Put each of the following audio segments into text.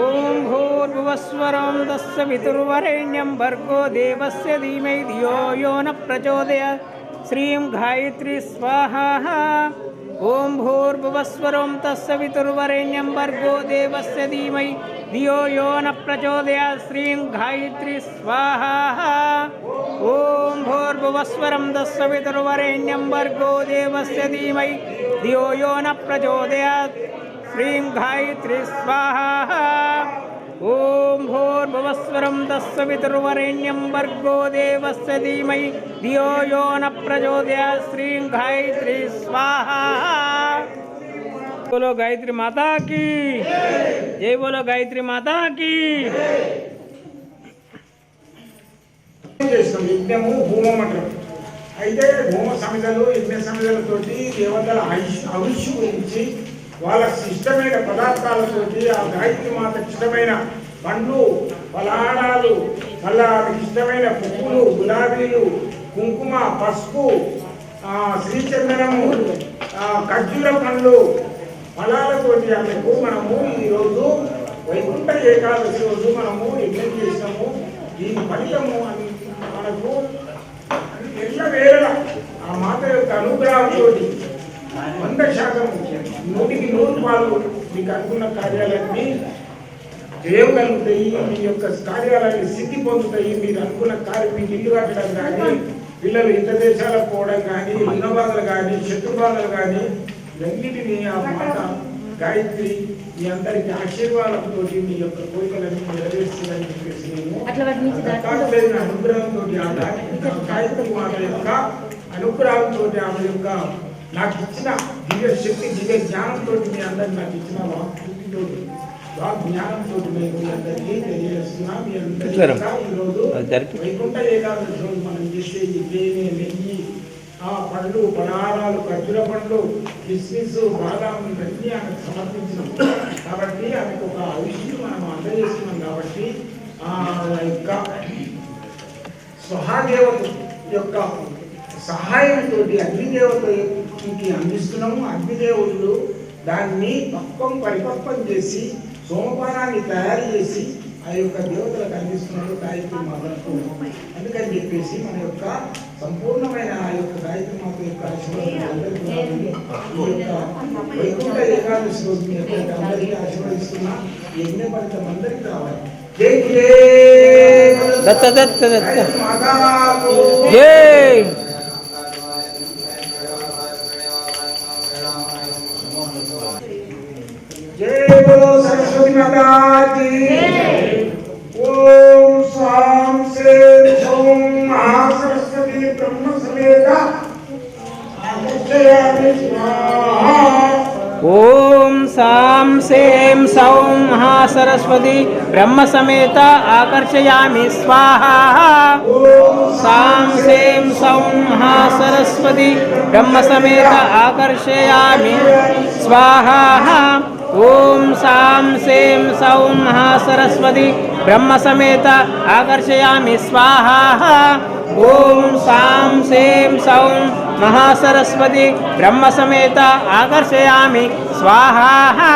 ఓం భూర్భువస్వరం తస్సవితుర్వరేణ్యం భర్గో దేవస్య ధీమహి ధియో యో న ప్రచోదయాత్. శ్రీం గాయత్రీ స్వాహా. ఓం భూర్భువస్వరం తస్సవితుర్వరేణ్యం భర్గో దేవస్య ధీమహి ధియో యో న ప్రచోదయాత్. శ్రీం గాయత్రీ స్వాహా. ఓం భూర్భువస్వరం తస్సవితుర్వరేణ్యం భర్గో దేవస్య ధీమహి ధియో యో న ప్రచోదయాత్. శ్రీం గాయత్రీ స్వాహా. ఓం భూర్భువస్వరం తస్సవితుర్వరేణ్యం భర్గో దేవస్య ధీమహి ధియో యో న ప్రచోదయాత్. శ్రీం గాయత్రీ స్వాహా. बोलो गायत्री माता की जय. बोलो गायत्री माता की. యజ్ఞము హోమం అంటారు. అయితే హోమ సమిధలు యజ్ఞ సమిధలతోటి దేవతల ఆయుష్ గురించి వాళ్ళకి ఇష్టమైన పదార్థాలతోటి ఆ గాయత్రి మాతకి ఇష్టమైన పండ్లు ఫలాడాలు మళ్ళా ఆమెకి ఇష్టమైన పువ్వులు గులాబీలు కుంకుమ పసుపు శ్రీచందనము ఖర్జూర పండ్లు ఫలాలతోటి ఆమెకు మనము ఈరోజు వైకుంఠ ఏకాదశి రోజు మనము యజ్ఞం చేసినాము. దీని ఫలితము మనకు ఎల్ల వేళ ఆ మాత యొక్క అనుగ్రహంతో 100% 100% మీకు అనుకున్న కార్యాలన్నీ చేయగలుగుతాయి. మీ యొక్క కార్యాలయాన్ని సిద్ధి పొందుతాయి. మీరు అనుకున్న కార్యం మీకు ఇల్లు కట్టడం కానీ పిల్లలు ఇతర దేశాలకు పోవడం కానీ రుణబాధలు కానీ శత్రుబాధలు కానీ ఇవన్నిటినీ ఆ మాత గాయత్రి మీ అందరికి ఆశీర్వాదంతో మీ యొక్క కోరికలన్నీ నెరవేర్చిందని చెప్పేసి నేను అనుగ్రహంతో గాయత్రి మాత యొక్క అనుగ్రహంతో ఆమె యొక్క నాకు ఇచ్చిన దివ్య శక్తి దివ్య జ్ఞానంతో మీ అందరికి నాకు ఇచ్చిన వాక్శక్తితో జ్ఞానంతో మేము మీ అందరికీ తెలియజేస్తున్నాం. మీ అందరికీ ఈరోజు వైకుంఠ ఏకాదశి రోజు మనం చేసే తేనె నెయ్యి పండ్లు పలహారాలు ఖర్జూర పండ్లు కిస్మిస్ బాదాం ఇవన్నీ ఆమెకు సమర్పించినాం. కాబట్టి ఆమెకు ఒక ఆయుష్ని మనం అందజేస్తున్నాం. కాబట్టి ఆ యొక్క స్వహాదేవత యొక్క సహాయంతో అగ్నిదేవతకి అందిస్తున్నాము. అగ్నిదేవుళ్ళు దాన్ని పరిపక్వం చేసి సోమపానాన్ని తయారు చేసి ఆ యొక్క దేవతలకు అందిస్తున్నారు గాయత్రి మాతకు. అందుకని చెప్పేసి మన యొక్క సంపూర్ణమైన ఆ యొక్క గాయత్రి మాత యొక్క వైకుంఠ ఏకాదశి రోజు మీ యొక్క అందరికీ ఆశీర్వదిస్తున్నా. యజ్ఞ ఫలితం అందరికీ రావాలి. జై జై. जय बोलो सरस्वती माता की. ओम साम से ओम महासरस्वती ब्रह्म समेत ओम साम सेम सौम महासरस्वती ब्रह्म समेत आकर्षयामि स्वाहा. साम सेम सौम महासरस्वती ब्रह्म समेत आकर्षयामि स्वाहा. ओम साम सेम सौम महासरस्वती ब्रह्म समेत आकर्षयामि स्वाहा. ओम साम सेम सौम महासरस्वती ब्रह्म समेत आकर्षयामि स्वाहा.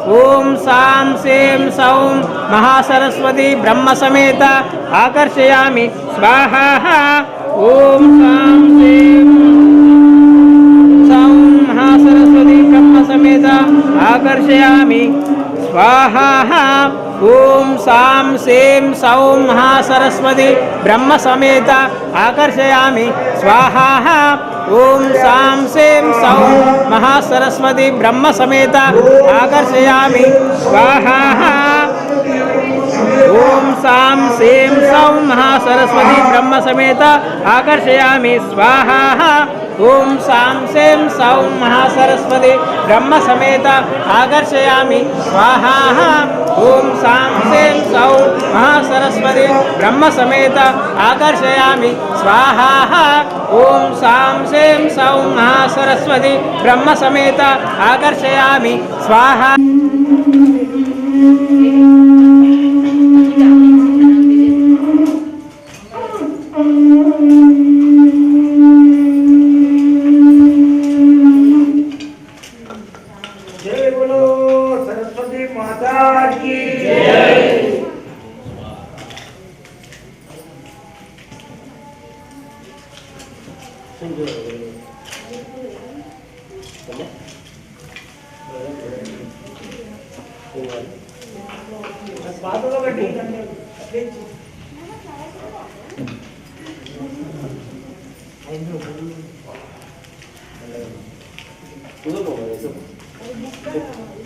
ओम साम सेम सौम महासरस्वती ब्रह्म समेत आकर्षयामि स्वाहा. ओम साम सेम सौम महासरस्वती ब्रह्म समेत आकर्षयामि स्वाहा. ओम साम सेम सौम महासरस्वती ब्रह्म समेत आकर्षयामि स्वाहा. ओम साम सेम सौम महासरस्वती ब्रह्म समेत आकर्षयामि स्वाहा. ओम साम सेम सौम महासरस्वती ब्रह्म समेत आकर्षयामि स्वाहा. ओम साम सेम सौम महासरस्वती ब्रह्म समेत आकर्षयामि स्वाहा. ओम साम सेम सौम महासरस्वती ब्रह्म समेत आकर्षयामि स्वाहा. ओम साम सेम सौम महासरस्वती ब्रह्म समेत आकर्षयामि स्वाहा. माता की Tudo bom, mas eu...